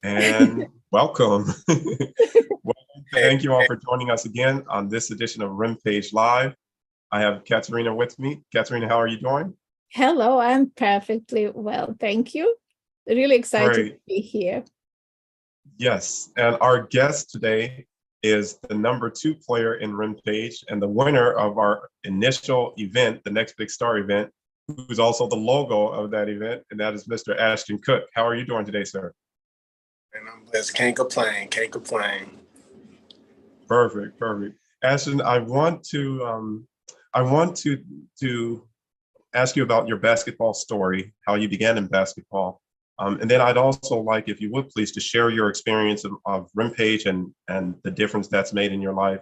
And welcome. Well, thank you all for joining us again on this edition of RIMPAGE Live. I have Katerina with me. Katerina, how are you doing? Hello, I'm perfectly well, thank you. Really excited to Great. be here. Yes, and our guest today is the #2 player in RIMPAGE and the winner of our initial event, the Next Big Star event, who's also the logo of that event, and that is Mr. Ashton Cook. How are you doing today, sir? And I'm blessed. Can't complain. Can't complain. Perfect, perfect. Ashton, I want to ask you about your basketball story, how you began in basketball. And then I'd also like, if you would please, to share your experience of RIMPAGE and the difference that's made in your life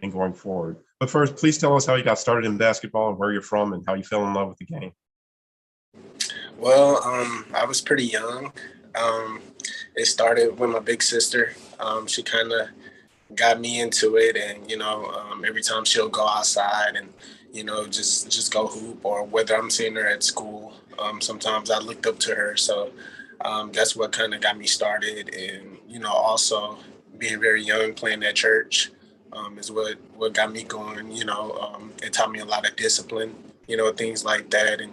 and going forward. But first, please tell us how you got started in basketball and where you're from and how you fell in love with the game. Well, I was pretty young. Um, it started with my big sister. She kind of got me into it, and every time she'll go outside and just go hoop, or whether I'm seeing her at school, sometimes I looked up to her. So that's what kind of got me started, and also being very young, playing at church is what got me going. It taught me a lot of discipline, things like that, and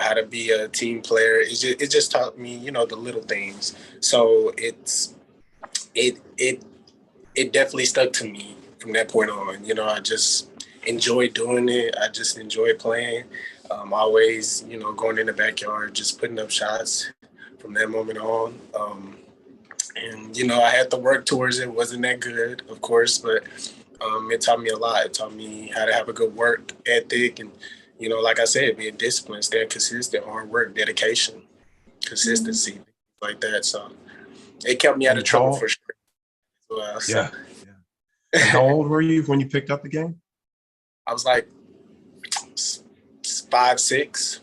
how to be a team player. It just taught me the little things. So it it definitely stuck to me from that point on. I just enjoy doing it. I just enjoy playing. Always, going in the backyard, just putting up shots from that moment on. And I had to work towards it. Wasn't that good, of course, but it taught me a lot. It taught me how to have a good work ethic, and like I said, being disciplined, staying consistent, hard work, dedication, consistency, like that. So it kept me out And of trouble how, for sure as well. So yeah, yeah. And how old were you when you picked up the game? I was like 5, 6,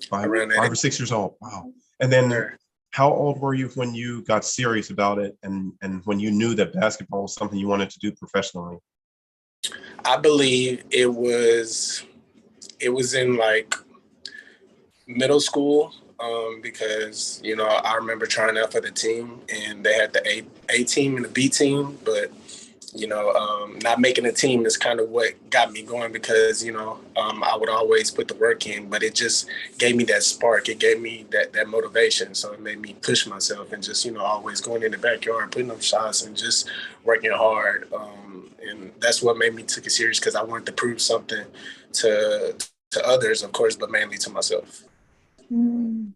Five, around that five or age. 6 years old. Wow. And then Sure. how old were you when you got serious about it and when you knew that basketball was something you wanted to do professionally? I believe it was in like middle school, because I remember trying out for the team, and they had the A team and the B team, but not making a team is kind of what got me going, because I would always put the work in, but it just gave me that spark. It gave me that motivation, so it made me push myself, and just always going in the backyard, putting up shots, and just working hard. And that's what made me take it serious, because I wanted to prove something to others, of course, but mainly to myself. Mm.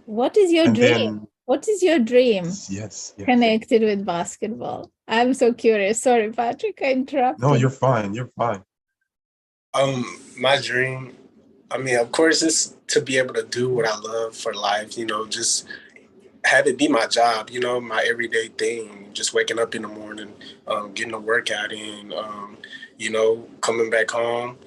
What is your And dream? then, What is your dream yes, yes. connected with basketball? I'm so curious. Sorry, Patrick, I No, interrupted. you're fine. You're fine. My dream, I mean, of course, is to be able to do what I love for life. Just have it be my job. My everyday thing. Just waking up in the morning, getting a workout in. Coming back home.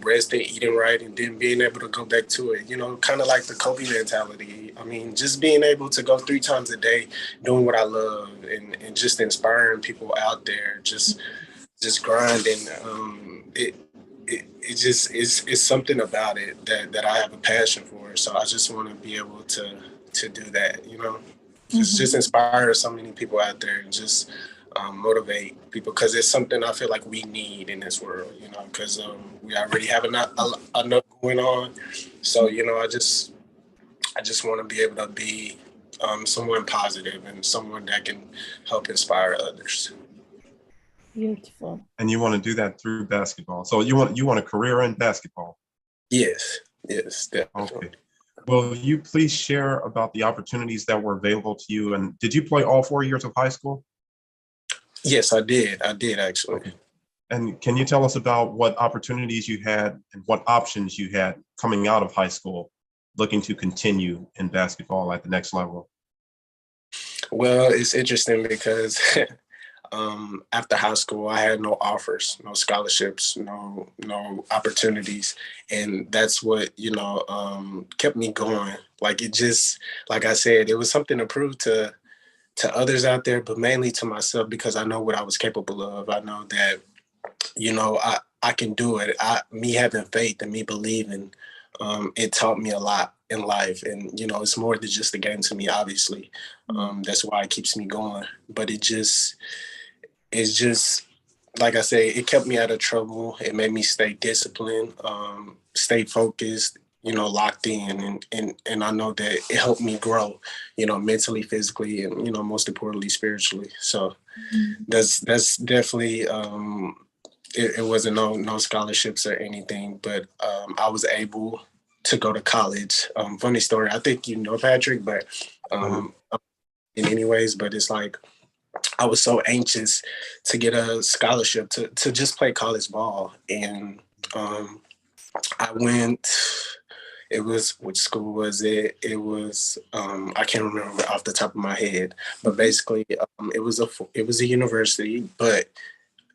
Resting, eating right, and then being able to go back to it. Kind of like the Kobe mentality. I mean, just being able to go 3 times a day, doing what I love, and just inspiring people out there. Just grinding. It just is something about it that I have a passion for. So I just want to be able to do that. Just Mhm. inspire so many people out there, and just motivate people, because it's something I feel like we need in this world. Because we already have enough going on. So I just want to be able to be someone positive, and someone that can help inspire others. Beautiful. And you want to do that through basketball. So you want a career in basketball. Yes, yes, Okay. definitely. Will you please share about the opportunities that were available to you? And did you play all 4 years of high school? Yes, I did. I did, actually. Okay. And can you tell us about what opportunities you had and what options you had coming out of high school, looking to continue in basketball at the next level? Well, it's interesting because after high school, I had no offers, no scholarships, no opportunities, and that's what kept me going. Like, it just, like I said, it was something to prove to others out there, but mainly to myself, because I know what I was capable of. I know that I can do it. Me having faith and me believing, it taught me a lot. in life. And, you know, it's more than just a game to me, obviously. That's why it keeps me going. But it's just, like I say, it kept me out of trouble. It made me stay disciplined, stay focused, you know, locked in. And I know that it helped me grow, you know, mentally, physically, and, you know, most importantly, spiritually. So that's definitely, it wasn't no scholarships or anything, but I was able to go to college. Funny story, I think you know Patrick, but in any ways, but it's like, I was so anxious to get a scholarship to just play college ball. And I went, it was, which school was it? It was, I can't remember off the top of my head, but basically it was a university, but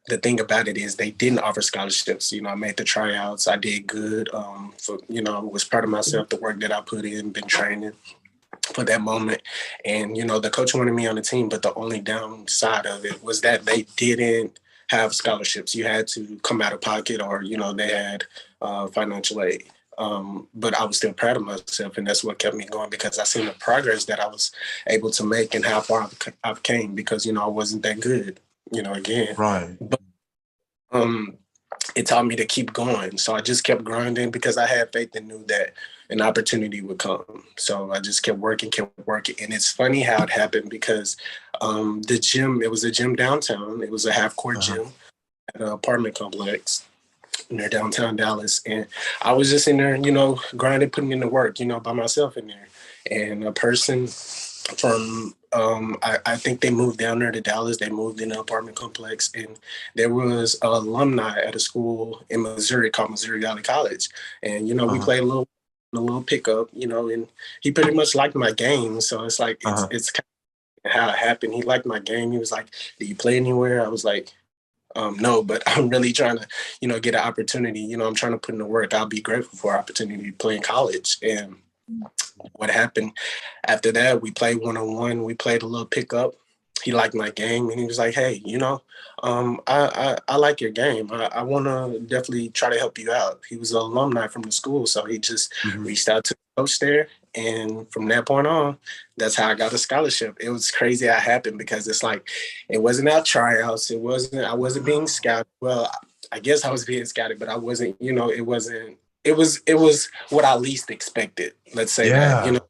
the thing about it is they didn't offer scholarships. You know, I made the tryouts. I did good. You know, was proud of myself, the work that I put in, been training for that moment. And, you know, the coach wanted me on the team, but the only downside of it was that they didn't have scholarships. You had to come out of pocket, or, you know, they had financial aid. But I was still proud of myself, and that's what kept me going, because I seen the progress that I was able to make and how far I've came, because, you know, I wasn't that good, you know, again. Right. But it taught me to keep going. So I just kept grinding because I had faith and knew that an opportunity would come. So I just kept working. And it's funny how it happened, because the gym, it was a gym downtown. It was a half-court gym at an apartment complex near downtown Dallas. And I was just in there, you know, grinding, putting in the work, you know, by myself in there. And a person from I think they moved down there to Dallas. They moved in an apartment complex, and there was an alumni at a school in Missouri called Missouri Valley College. And, you know, we played a little pickup, you know, and he pretty much liked my game. So it's like, it's kind of how it happened. He liked my game. He was like, "Do you play anywhere?" I was like, no, but I'm really trying to, you know, get an opportunity. You know, I'm trying to put in the work. I'll be grateful for an opportunity to play in college. And what happened after that, we played one-on-one. We played a little pickup. He liked my game, and he was like, "Hey, you know, I like your game. I want to definitely try to help you out." He was an alumni from the school, so he just reached out to the coach there. And from that point on, that's how I got a scholarship. It was crazy how it happened, because it's like, it wasn't our tryouts. I wasn't being scouted. Well, I guess I was being scouted, but I wasn't, you know, it was what I least expected. Let's say that, you know,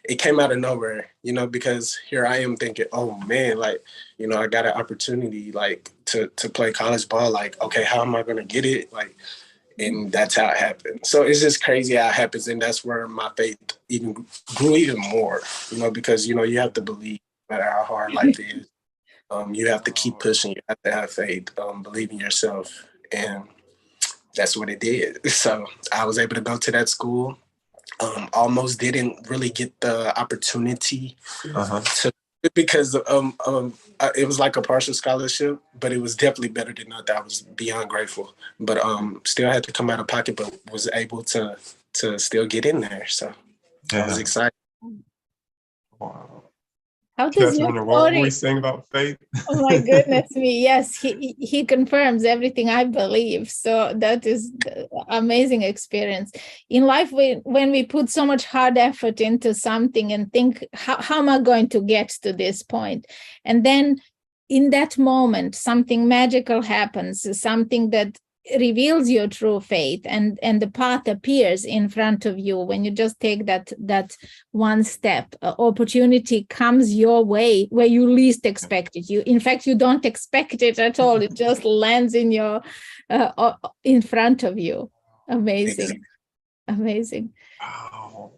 it came out of nowhere, you know, because here I am thinking, oh man, like, you know, I got an opportunity, like, to play college ball. Like, okay, how am I going to get it? Like, and that's how it happened. So it's just crazy how it happens. And that's where my faith grew even more, you know, because, you know, you have to believe no matter how hard life is. You have to keep pushing. You have to have faith, believe in yourself. And that's what it did. So I was able to go to that school. Almost didn't really get the opportunity to, because it was like a partial scholarship, but it was definitely better than nothing. I was beyond grateful, but still had to come out of pocket, but was able to still get in there. So I was excited. Wow. How does your Catherine, what were we story? saying about faith? Oh my goodness me. Yes, he confirms everything I believe. So that is the amazing experience. In life, when we put so much hard effort into something and think, how am I going to get to this point? And then in that moment, something magical happens, something that reveals your true faith, and the path appears in front of you. When you just take that one step, opportunity comes your way where you least expect it. In fact, you don't expect it at all. It just lands in your in front of you. Amazing. Amazing. Wow.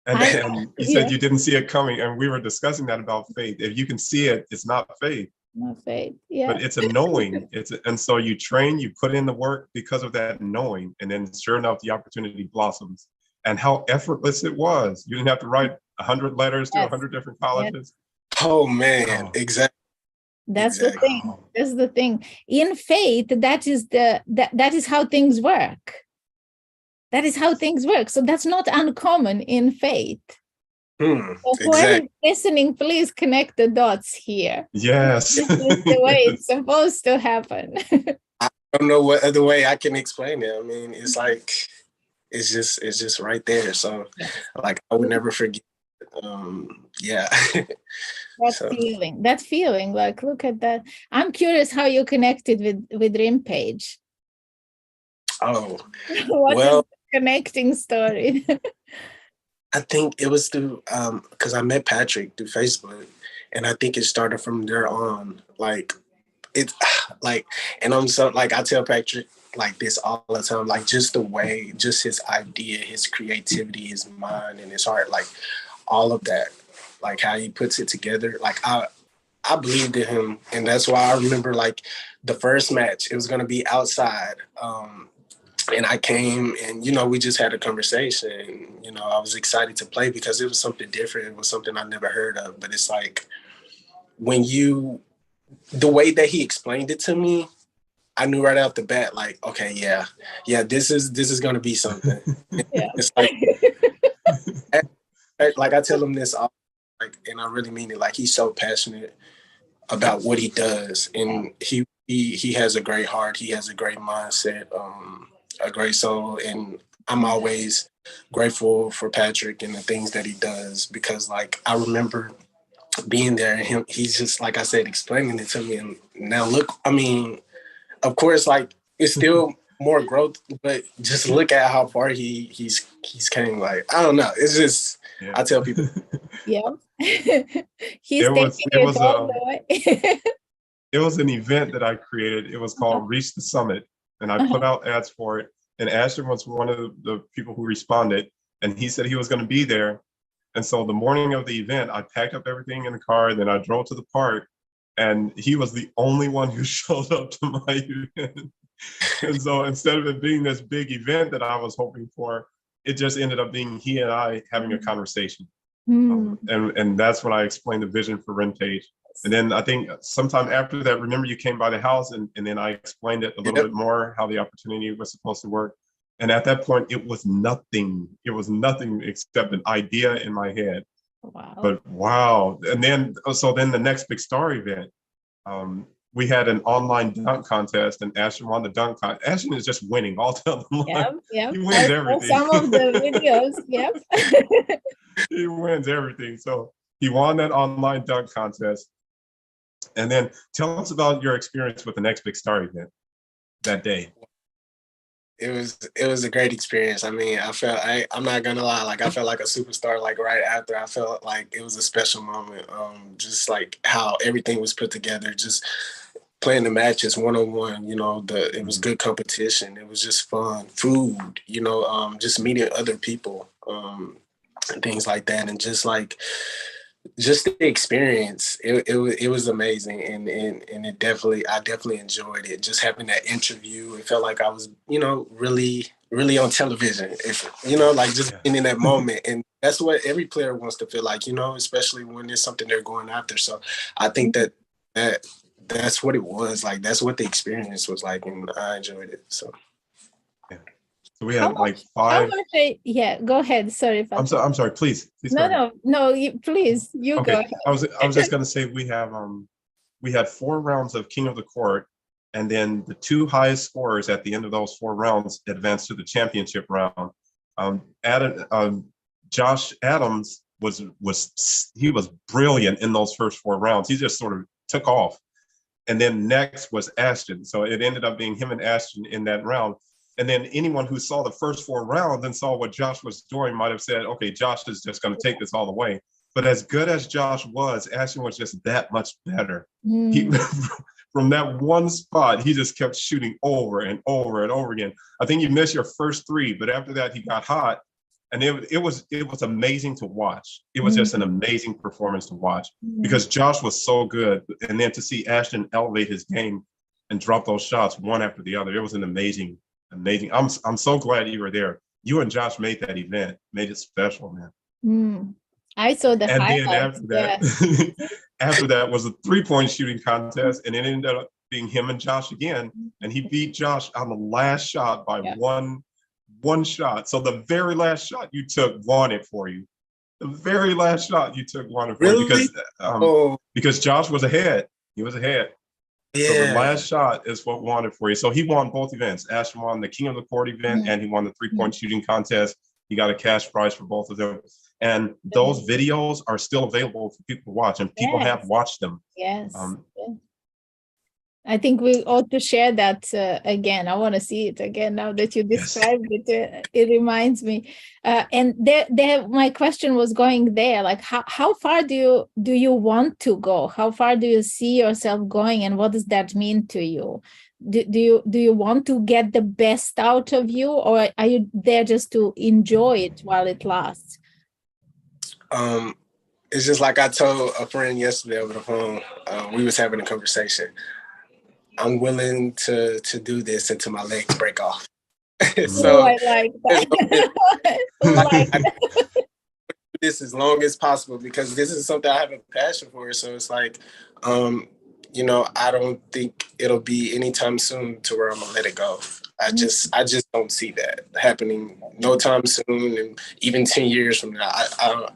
And you said you didn't see it coming, and we were discussing that about faith. If you can see it, it's not faith. No faith. Yeah. But it's a knowing. And so you train, you put in the work because of that knowing, and then sure enough, the opportunity blossoms. And how effortless it was. You didn't have to write 100 letters to 100 different colleges. Oh man, exactly. That's the thing. That's the thing. In faith, that is how things work. That is how things work. So that's not uncommon in faith. So whoever is listening, please connect the dots here. Yes. This is the way it's supposed to happen. I don't know what other way I can explain it. I mean, it's like, it's just right there. So like I would never forget. Yeah. That feeling, like, look at that. I'm curious how you connected with RIMPAGE. Oh, What is well, the connecting story? I think it was through because I met Patrick through Facebook, and I think it started from there on. Like it's like, and I'm so like I tell Patrick like this all the time, like just the way, just his idea, his creativity, his mind, and his heart, like all of that, like how he puts it together. Like I believed in him, and that's why I remember like the first match. It was gonna be outside. And I came and, we just had a conversation. I was excited to play because it was something different. It was something I never heard of. But it's like the way that he explained it to me, I knew right off the bat, like, okay, yeah, this is gonna be something. Yeah. It's like I tell him this, like, and I really mean it. Like he's so passionate about what he does, and he has a great heart. He has a great mindset. A great soul, and I'm always grateful for Patrick and the things that he does, because like I remember being there and he's just, like I said, explaining it to me, and now look, I mean, of course, like it's still more growth, but just look at how far he's came. Like I don't know, it's just I tell people, yeah. He's taking it all the way. It was an event that I created. It was called Reach the Summit. And I put out ads for it. And Ashton was one of the people who responded. And he said he was going to be there. And so the morning of the event, I packed up everything in the car. And then I drove to the park. And he was the only one who showed up to my event. And so instead of it being this big event that I was hoping for, it just ended up being he and I having a conversation. And that's when I explained the vision for RIMPAGE. And then I think sometime after that, remember you came by the house and then I explained it a little bit more, how the opportunity was supposed to work. And at that point, it was nothing. It was nothing except an idea in my head. Wow. But wow. And then, so then the next big star event, we had an online dunk contest and Ashton won the dunk contest. Ashton is just winning all the time. Yep. He wins everything. Some of the videos, yep. He wins everything. So he won that online dunk contest. And then tell us about your experience with the next big star event that day. It was a great experience. I mean, I'm not gonna lie, like I felt like a superstar. Like right after, I felt like it was a special moment. Just like how everything was put together, just playing the matches one-on-one. It was good competition. It was just fun, food. Just meeting other people, and things like that, and just the experience, it was amazing, and I definitely enjoyed it. Just having that interview, it felt like I was, really on television. Like just being in that moment, and that's what every player wants to feel like, especially when there's something they're going after. So I think that's what it was like. That's what the experience was like, and I enjoyed it. So. So we had like 5. Go ahead. Sorry. I'm sorry. Please. No. Please, you okay. go ahead. I was just going to say we had 4 rounds of King of the Court, and then the 2 highest scorers at the end of those 4 rounds advanced to the championship round. Josh Adams was brilliant in those first 4 rounds. He just sort of took off, and then next was Ashton. So it ended up being him and Ashton in that round. And then anyone who saw the first 4 rounds and saw what Josh was doing might have said, okay, Josh is just going to take this all the way. But as good as Josh was, Ashton was just that much better. He, from that one spot, he just kept shooting over and over and over again. I think you missed your first 3, but after that, he got hot. And it was amazing to watch. It was just an amazing performance to watch because Josh was so good. And then to see Ashton elevate his game and drop those shots one after the other, it was an amazing. I'm so glad you were there. You and Josh made that event, made it special, man. I saw the highlights. And then after that, yeah. after that was a 3-point shooting contest, and it ended up being him and Josh again. And he beat Josh on the last shot by one shot. So the very last shot you took won it for you. The very last shot you took won it for you because Josh was ahead. He was ahead. So the Yeah. last shot is what won it for you. So he won both events. Ashton won the King of the Court event and he won the 3-point shooting contest. He got a cash prize for both of them. And those videos are still available for people to watch, and people have watched them. Yes. I think we ought to share that again. I want to see it again now that you described it. It reminds me. And my question was going there. Like, how far do you want to go? How far do you see yourself going, and what does that mean to you? Do you want to get the best out of you, or are you there just to enjoy it while it lasts? It's just like I told a friend yesterday over the phone. We was having a conversation. I'm willing to do this until my legs break off. So I like that. This as long as possible, because this is something I have a passion for. So it's like, I don't think it'll be anytime soon to where I'm gonna let it go. I just don't see that happening no time soon, and even 10 years from now.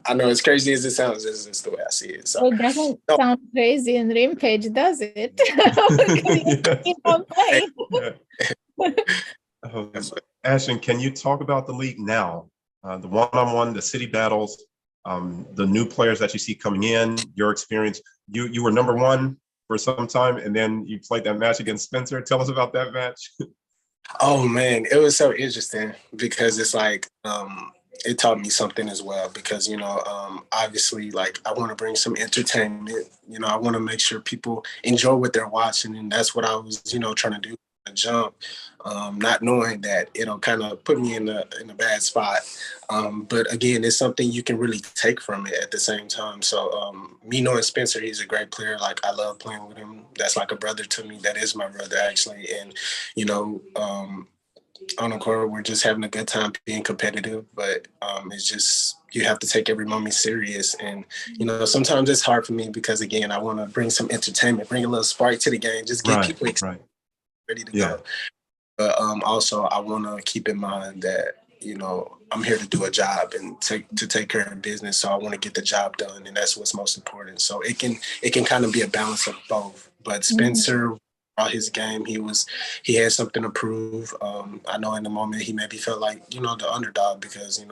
I know, as crazy as it sounds, this is the way I see it. So well, it doesn't sound crazy in RIMPAGE, does it? Keep on playing. Ashton, can you talk about the league now? The one-on-one, the city battles, the new players that you see coming in, your experience. You were number one for some time, and then you played that match against Spencer. Tell us about that match. Oh man, it was so interesting because it's like it taught me something as well, because obviously, like, I want to bring some entertainment. I want to make sure people enjoy what they're watching, and that's what I was trying to do. Jump, not knowing that it'll kind of put me in a bad spot. But again, it's something you can really take from it at the same time. So me knowing Spencer, he's a great player. Like, I love playing with him. That's like a brother to me. That is my brother, actually. And on the court, we're just having a good time being competitive. But it's just, you have to take every moment serious. And sometimes it's hard for me because, again, I want to bring some entertainment, bring a little spark to the game, just get people excited. Ready to go. But also, I want to keep in mind that I'm here to do a job and take care of business. So I want to get the job done, and that's what's most important. So it can kind of be a balance of both. But Spencer, his game, he had something to prove. I know in the moment he maybe felt like the underdog, because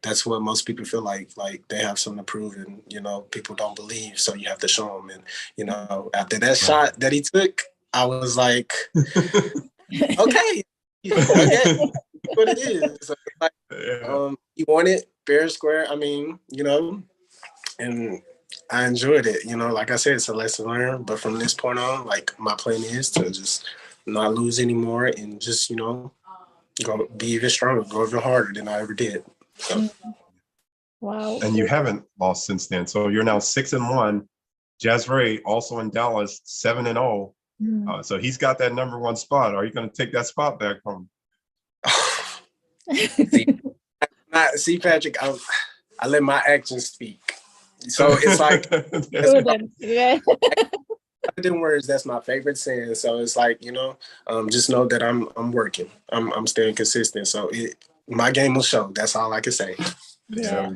that's what most people feel like they have something to prove, and people don't believe, so you have to show them. And after that shot that he took, I was like, okay, what it is. So, like, he won it fair, square. I mean, and I enjoyed it. Like I said, it's a lesson learned. But from this point on, like, my plan is to just not lose anymore, and just go be even stronger, go even harder than I ever did. So. Wow. And you haven't lost since then. So you're now 6-1. Jazz Ray, also in Dallas, 7-0. So he's got that number one spot. Are you going to take that spot back from him? See, Patrick, I let my actions speak. So it's like, in words, that's my favorite saying. So it's like, just know that I'm working. I'm staying consistent. So my game will show. That's all I can say. Yeah.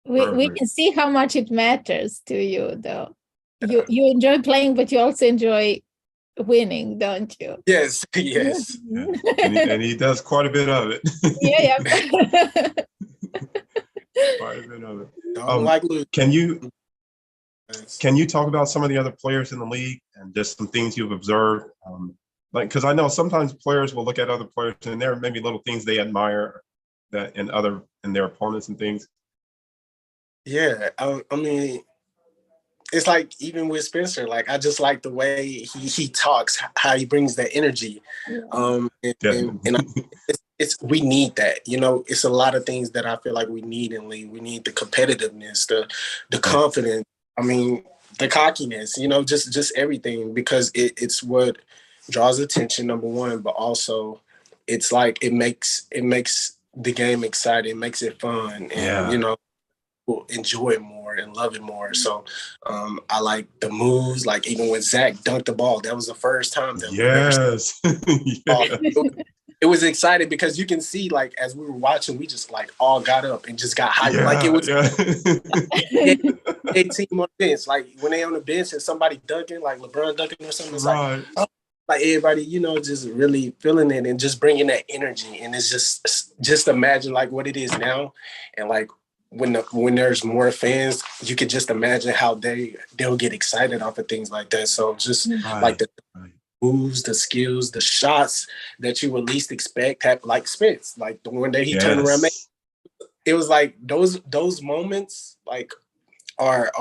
We can see how much it matters to you, though. You enjoy playing, but you also enjoy winning, don't you? Yes. And he does quite a bit of it. Yeah. Quite a bit of it. Don't like losing. Can you talk about some of the other players in the league and just some things you've observed? Because I know sometimes players will look at other players and there may be little things they admire that in their opponents and things. Yeah, I mean, it's like, even with Spencer, like, I just like the way he talks, how he brings that energy. We need that. It's a lot of things that I feel like we need in league. We need the competitiveness, the confidence. I mean, the cockiness. Just everything, because it's what draws attention, number one, but also it's like it makes the game exciting, it makes it fun, and will enjoy it more and love it more. So I like the moves. Like, even when Zach dunked the ball, that was the first time that it was exciting, because you can see, like, as we were watching, we just like all got up and just got hyped. Like, it was NBA team on the bench. Like when they on the bench and somebody dunking, like LeBron dunking or something, it's Right. like, oh, like everybody, you know, just really feeling it and just bringing that energy. And it's just imagine like what it is now, and like when there's more fans, you could just imagine how they'll get excited off of things like that. So just like the moves, the skills, the shots that you would least expect, like Spence, like the one day he turned around, it was like those moments like are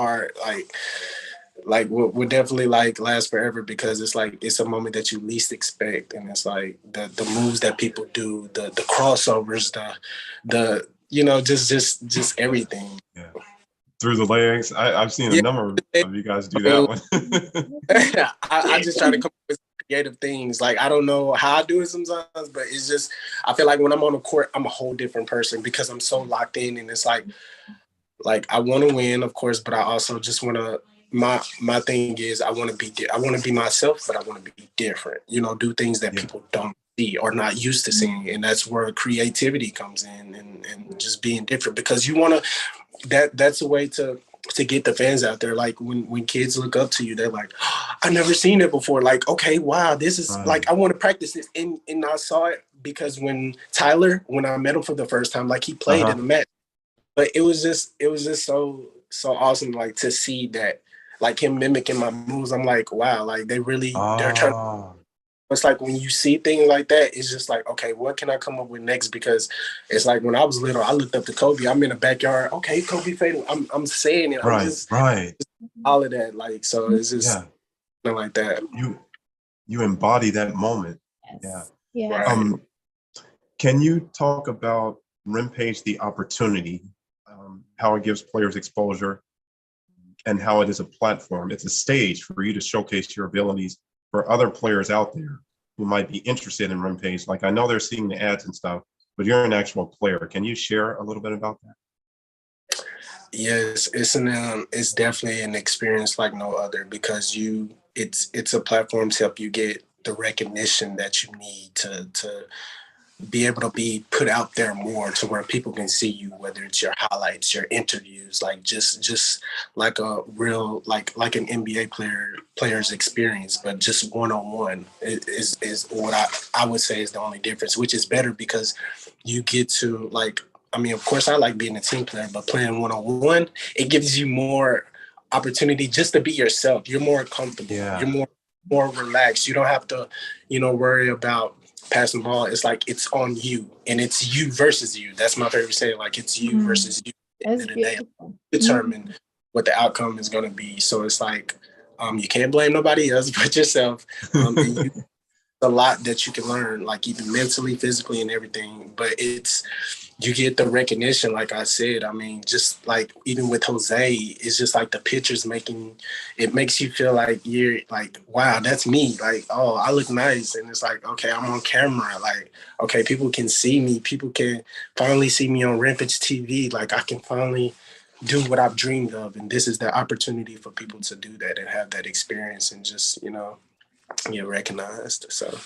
like would definitely like last forever, because it's like it's a moment that you least expect, and it's like the moves that people do, the crossovers, the you know, just everything. Yeah. Through the legs. I've seen a number of you guys do that one. I just try to come up with creative things. Like I don't know how I do it sometimes, but it's just I feel like when I'm on the court, I'm a whole different person because I'm so locked in, and it's like I want to win, of course, but I also just want to. My thing is I want to be myself, but I want to be different. You know, do things that people don't see or not used to seeing, and that's where creativity comes in, and just being different, because you want to. That's a way to get the fans out there. Like when kids look up to you, they're like, oh, I've never seen it before. Like, okay, wow, this is like I want to practice this, and I saw it because when I met him for the first time, like he played in the match. But it was just so awesome, like to see that, like him mimicking my moves. I'm like, wow, like they're trying. It's like when you see things like that, it's just like, okay, what can I come up with next? Because it's like when I was little, I looked up to Kobe. I'm in the backyard. Okay, Kobe fading. I'm saying it. I'm just all of that. Like, so it's just something like that. You embody that moment. Yes. Yeah. Right. Can you talk about RIMPAGE, the opportunity, how it gives players exposure, and how it is a platform? It's a stage for you to showcase your abilities for other players out there who might be interested in RIMPAGE. Like I know they're seeing the ads and stuff, but you're an actual player. Can you share a little bit about that? Yes, it's definitely an experience like no other, because it's a platform to help you get the recognition that you need to be able to be put out there more, to where people can see you, whether it's your highlights, your interviews, like just like a real like an NBA player's experience, but just one-on-one is what I would say is the only difference, which is better because you get to like, I mean, of course I like being a team player, but playing one-on-one, it gives you more opportunity just to be yourself. You're more comfortable. You're more relaxed. You don't have to, worry about passing the ball. It's like it's on you, and it's you versus you. That's my favorite saying. Like it's you versus you. At the end of the day, determine what the outcome is going to be. So it's like you can't blame nobody else but yourself. And a lot that you can learn, like even mentally, physically, and everything. But you get the recognition, like I said. I mean, just like even with Jose, it's just like the pictures makes you feel like you're like, wow, that's me. Like, oh, I look nice. And it's like, okay, I'm on camera. Like, okay, people can see me. People can finally see me on RIMPAGE TV. Like I can finally do what I've dreamed of. And this is the opportunity for people to do that and have that experience and just, get recognized. So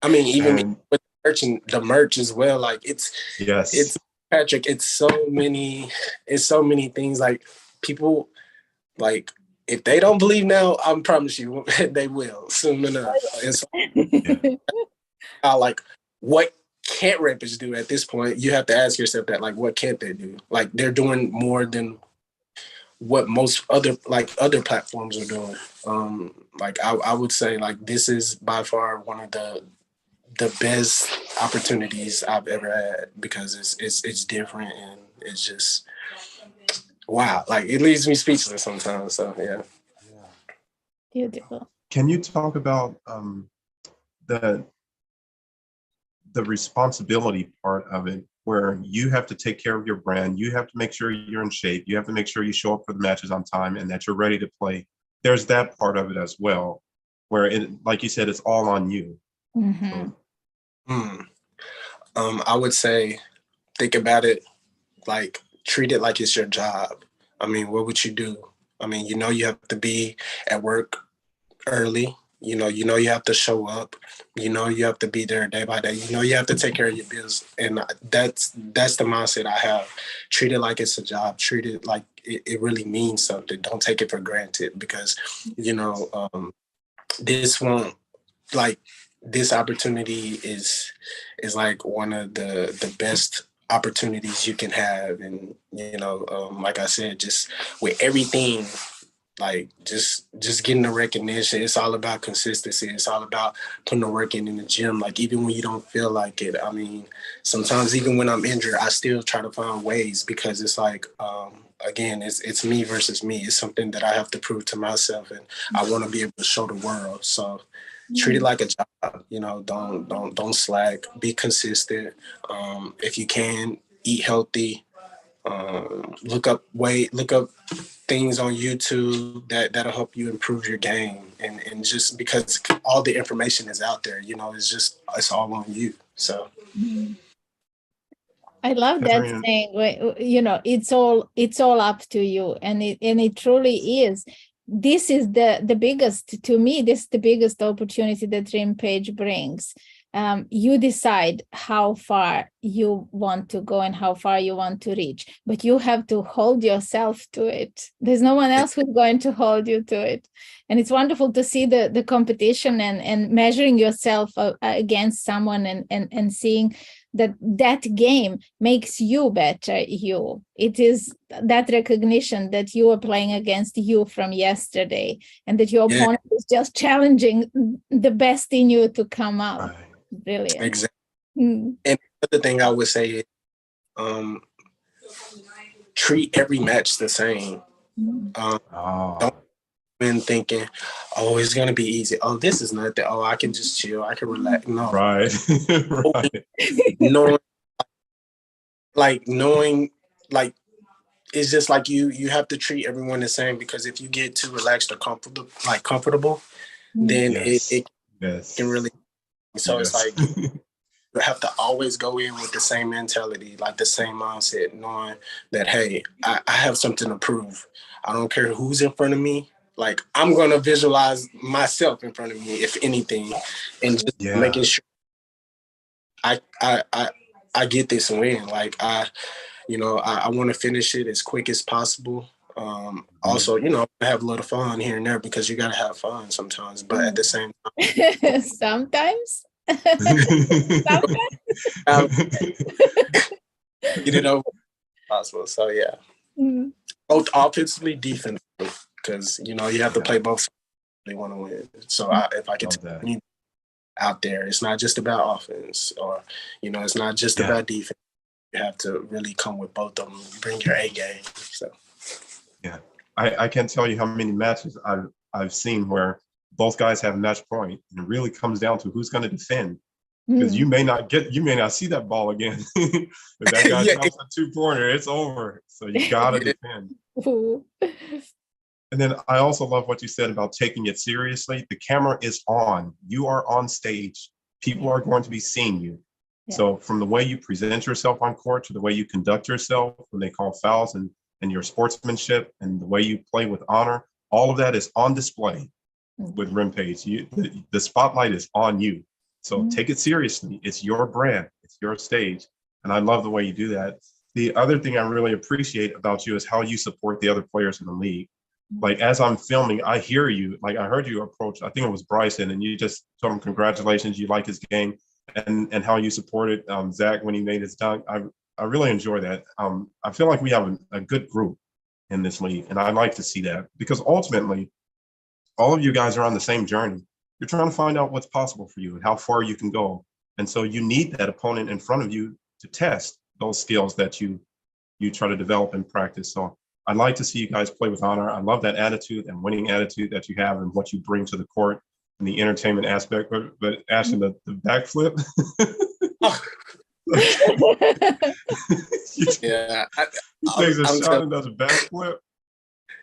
I mean, even with the merch as well, like it's Patrick, it's so many things. Like people, like if they don't believe now, I promise you they will soon enough. And so, like, what can't RIMPAGE do at this point? You have to ask yourself that, like, what can't they do? Like they're doing more than what most other platforms are doing. Like I would say, like this is by far one of the best opportunities I've ever had, because it's different, and it's just wow. Like it leaves me speechless sometimes. So yeah. Beautiful. Can you talk about the responsibility part of it, where you have to take care of your brand, you have to make sure you're in shape, you have to make sure you show up for the matches on time and that you're ready to play? There's that part of it as well, where it, like you said, it's all on you. Mm-hmm. I would say, think about it, like treat it like it's your job. I mean, what would you do? I mean, you have to be at work early. you have to show up. You have to be there day by day. You have to take care of your bills, and that's the mindset I have. Treat it like it's a job. Treat it like it really means something. Don't take it for granted, because this won't, like, this opportunity is like one of the best opportunities you can have. And like I said, just with everything, like just getting the recognition. It's all about consistency. It's all about putting the work in the gym. Like, even when you don't feel like it, I mean, sometimes even when I'm injured, I still try to find ways, because it's like, again, it's me versus me. It's something that I have to prove to myself, and I want to be able to show the world. So treat it like a job. Don't slack. Be consistent. If you can, eat healthy. Look up things on YouTube that'll help you improve your game, and just because all the information is out there, it's all on you. So I love that saying. It's all up to you, and it truly is. This is the biggest, to me, this is the biggest opportunity that RIMPAGE brings. You decide how far you want to go and how far you want to reach, but you have to hold yourself to it. There's no one else who's going to hold you to it. And it's wonderful to see the competition and measuring yourself against someone and seeing that game makes you better. It is that recognition that you are playing against you from yesterday, and that your opponent is just challenging the best in you to come out. Brilliant. Exactly. And the other thing I would say is, treat every match the same. Don't been thinking, oh, it's gonna be easy. Oh, this is nothing. Oh, I can just chill. I can relax. No, right. knowing, like, it's just like you have to treat everyone the same, because if you get too relaxed or comfortable, then it can really. So it's like, you have to always go in with the same mentality, like the same mindset, knowing that, hey, I have something to prove. I don't care who's in front of me. Like, I'm going to visualize myself in front of me, if anything, and just making sure I get this win. Like, I want to finish it as quick as possible. Also, I have a little fun here and there, because you got to have fun sometimes, but at the same time. Sometimes. Get it over possible. So yeah, both offensively, defensively, because you have to play both. They want to win. So if I can tell you out there, it's not just about offense, or it's not just about defense. You have to really come with both of them. Bring your A game. So I can't tell you how many matches I've seen where both guys have match point, and it really comes down to who's going to defend. Because you may not see that ball again. If that guy drops a 2-pointer, it's over. So you gotta defend. And then I also love what you said about taking it seriously. The camera is on. You are on stage. People are going to be seeing you. So from the way you present yourself on court to the way you conduct yourself when they call fouls, and your sportsmanship and the way you play with honor, all of that is on display with RIMPAGE. The spotlight is on you. So take it seriously. It's your brand. It's your stage. And I love the way you do that. The other thing I really appreciate about you is how you support the other players in the league. Like, as I'm filming, I hear you. Like, I heard you approach, I think it was Bryson, and you just told him congratulations. You like his game, and how you supported Zach when he made his dunk. I really enjoy that. I feel like we have a good group in this league, and I'd like to see that, because ultimately, all of you guys are on the same journey. You're trying to find out what's possible for you and how far you can go. And so you need that opponent in front of you to test those skills that you try to develop and practice. So I'd like to see you guys play with honor. I love that attitude and winning attitude that you have and what you bring to the court and the entertainment aspect. But Ashton, the backflip. He takes a shot and does a backflip.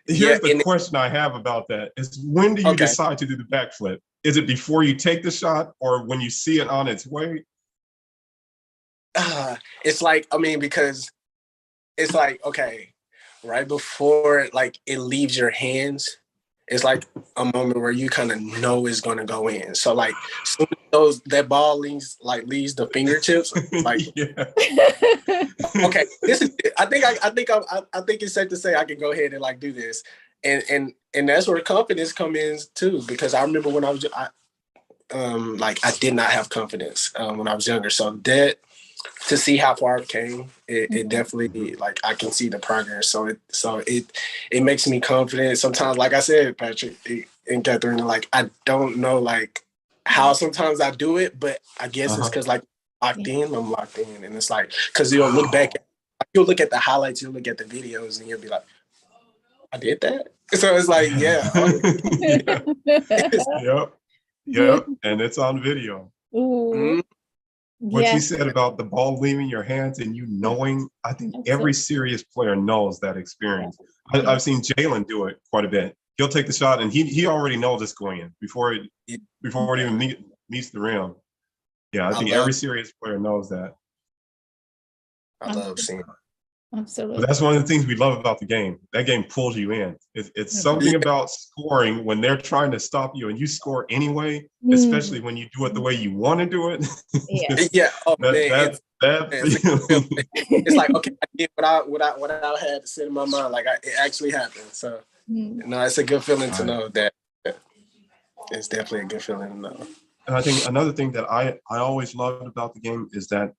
Here's the question I have about that is, when do you decide to do the backflip? Is it before you take the shot, or when you see it on its way? It's like, because it's like, okay, right before, like, it leaves your hands, it's like a moment where you kind of know it's going to go in. So like soon as that ball leaves the fingertips, like okay, this is it. I think it's safe to say I can go ahead and like do this. And that's where confidence comes in too, because I remember when I did not have confidence when I was younger. So that, to see how far I've came, it definitely, like, I can see the progress. So it makes me confident. Sometimes, like I said, Patrick and Catherine, like, I don't know like how sometimes I do it, but I guess it's because like I'm locked in, and it's like, because you'll look back, you'll look at the highlights, you'll look at the videos, and you'll be like, I did that. So it's like, Yep, and it's on video. Ooh. What you said about the ball leaving your hands and you knowing, I think every serious player knows that experience. I've seen Jalen do it quite a bit. He'll take the shot and he already knows it's going in before it even meets the rim. Yeah, I think every serious player knows that. I love seeing it. Absolutely. But that's one of the things we love about the game. That game pulls you in. It's something about scoring when they're trying to stop you and you score anyway, especially when you do it the way you want to do it. It's like, okay, I did what I had to sit in my mind. Like, it actually happened. So, it's a good feeling to know that. It's definitely a good feeling to know. And I think another thing that I always loved about the game is that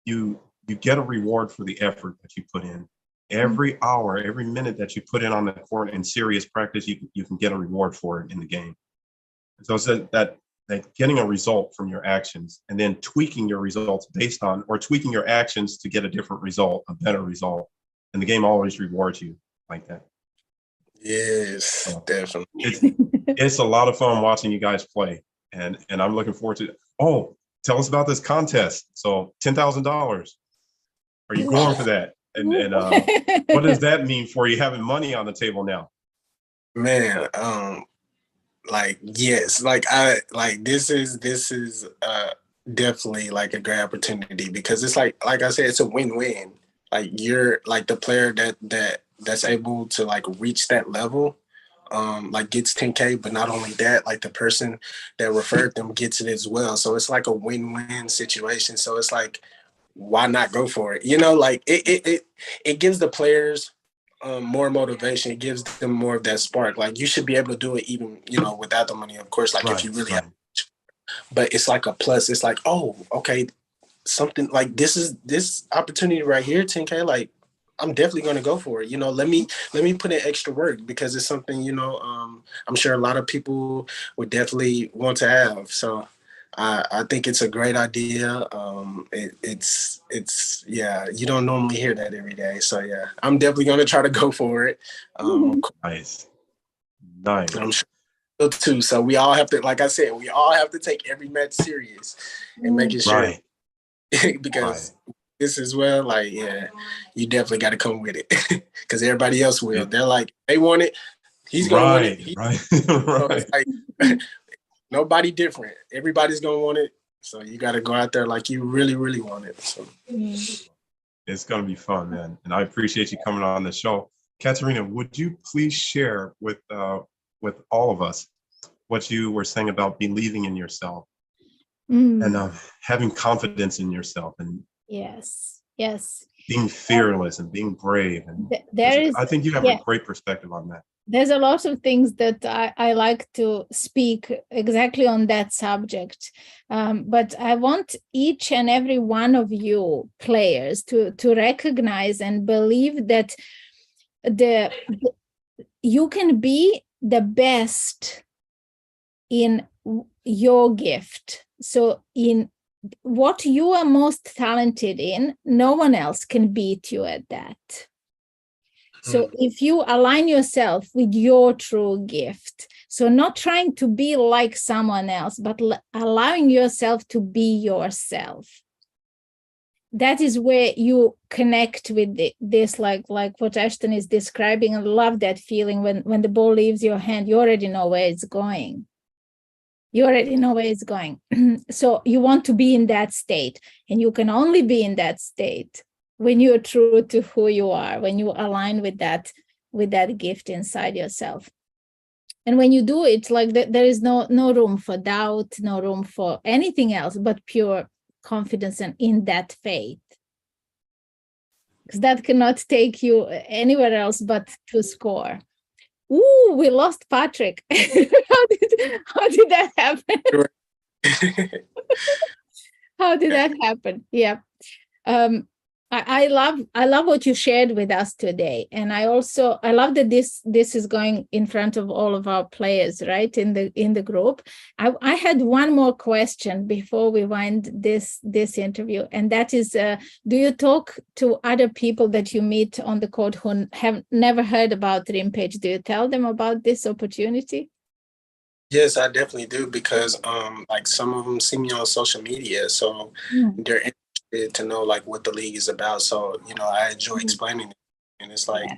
you get a reward for the effort that you put in. Every hour, every minute that you put in on the court in serious practice, you can get a reward for it in the game. So it's that getting a result from your actions and then tweaking your results based on, or tweaking your actions to get a different result, a better result. And the game always rewards you like that. Yes, definitely. It's a lot of fun watching you guys play. And I'm looking forward to it. Oh, tell us about this contest. So $10,000. Are you going for that? And what does that mean for you having money on the table now? Man, like, yes, like this is definitely like a great opportunity, because it's like I said, it's a win-win. Like, you're like the player that's able to like reach that level, like gets 10K, but not only that, like the person that referred them gets it as well. So it's like a win-win situation. So it's like, why not go for it? Like it gives the players more motivation. It gives them more of that spark. Like, you should be able to do it even, without the money, of course, like if you really have, but it's like a plus. It's like, oh, okay, something like this opportunity right here, 10K, like, I'm definitely going to go for it. Let me put in extra work, because it's something, I'm sure a lot of people would definitely want to have. So I think it's a great idea. It's you don't normally hear that every day. So yeah, I'm definitely going to try to go for it. Nice. I'm sure too. So we all have to, like I said, we all have to take every match serious and making sure, because this as well, like, yeah, you definitely got to come with it, because everybody else will. They're like, they want it. He's going to win it. Right. So it's like, nobody different. Everybody's going to want it. So you got to go out there like you really, really want it. So it's going to be fun, man. And I appreciate you coming on the show. Katerina, would you please share with all of us what you were saying about believing in yourself and having confidence in yourself, and yes, being fearless and being brave. And I think you have a great perspective on that. There's a lot of things that I like to speak exactly on that subject. But I want each and every one of you players to recognize and believe that you can be the best in your gift. So in what you are most talented in, no one else can beat you at that. So if you align yourself with your true gift, so not trying to be like someone else, but allowing yourself to be yourself, that is where you connect with this, like what Ashton is describing. I love that feeling when the ball leaves your hand, you already know where it's going. You already know where it's going. So you want to be in that state, and you can only be in that state when you're true to who you are, when you align with that gift inside yourself. And when you do it, like there is no room for doubt, no room for anything else but pure confidence and in that faith. Because that cannot take you anywhere else but to score. Ooh, we lost Patrick. How did that happen? How did that happen? Yeah. I love what you shared with us today, and I love that this is going in front of all of our players, right, in the group. I had one more question before we wind this interview, and that is, do you talk to other people that you meet on the court who have never heard about RIMPAGE? Do you tell them about this opportunity? Yes, I definitely do, because like some of them see me on social media, so they're interested to know like what the league is about. So, you know, I enjoy explaining it, and it's like,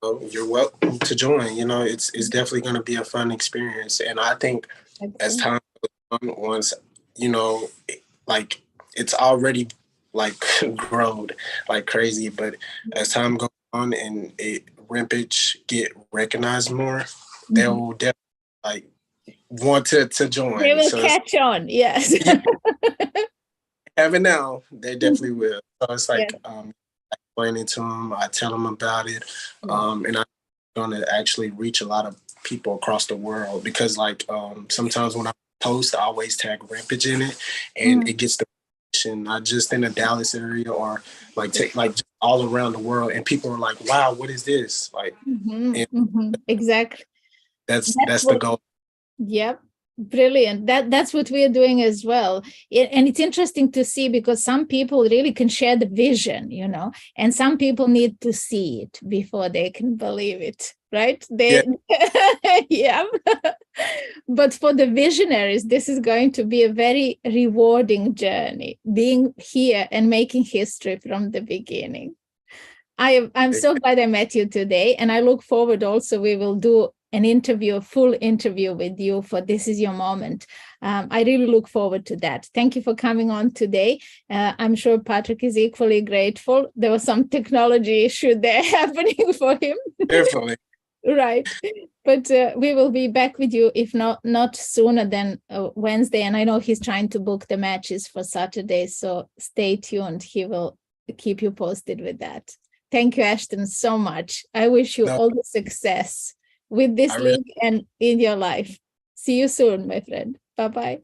oh, you're welcome to join. You know, it's definitely going to be a fun experience, and I think as time goes on, once, you know, like it's already like grown like crazy, but as time goes on and RIMPAGE get recognized more, they will definitely like want to join. They will catch on, yes. Yeah, have it now, they definitely will. So it's like explaining to them, I tell them about it, and I'm going to actually reach a lot of people across the world, because like sometimes when I post, I always tag RIMPAGE in it, and it gets the not just in the Dallas area, or like just all around the world, and people are like, wow, what is this? Like, exactly. That's the goal. Yep. Brilliant. That's what we are doing as well. And it's interesting to see, because some people really can share the vision, you know, and some people need to see it before they can believe it, right? Yeah. But for the visionaries, this is going to be a very rewarding journey, being here and making history from the beginning. I'm so glad I met you today, and I look forward also, we will do an interview, a full interview with you for This Is Your Moment. I really look forward to that. Thank you for coming on today. I'm sure Patrick is equally grateful. There was some technology issue there happening for him. Definitely. Right. But we will be back with you, if not sooner than Wednesday. And I know he's trying to book the matches for Saturday, so stay tuned. He will keep you posted with that. Thank you, Ashton, so much. I wish you all the success with this league and in your life. See you soon, my friend. Bye-bye.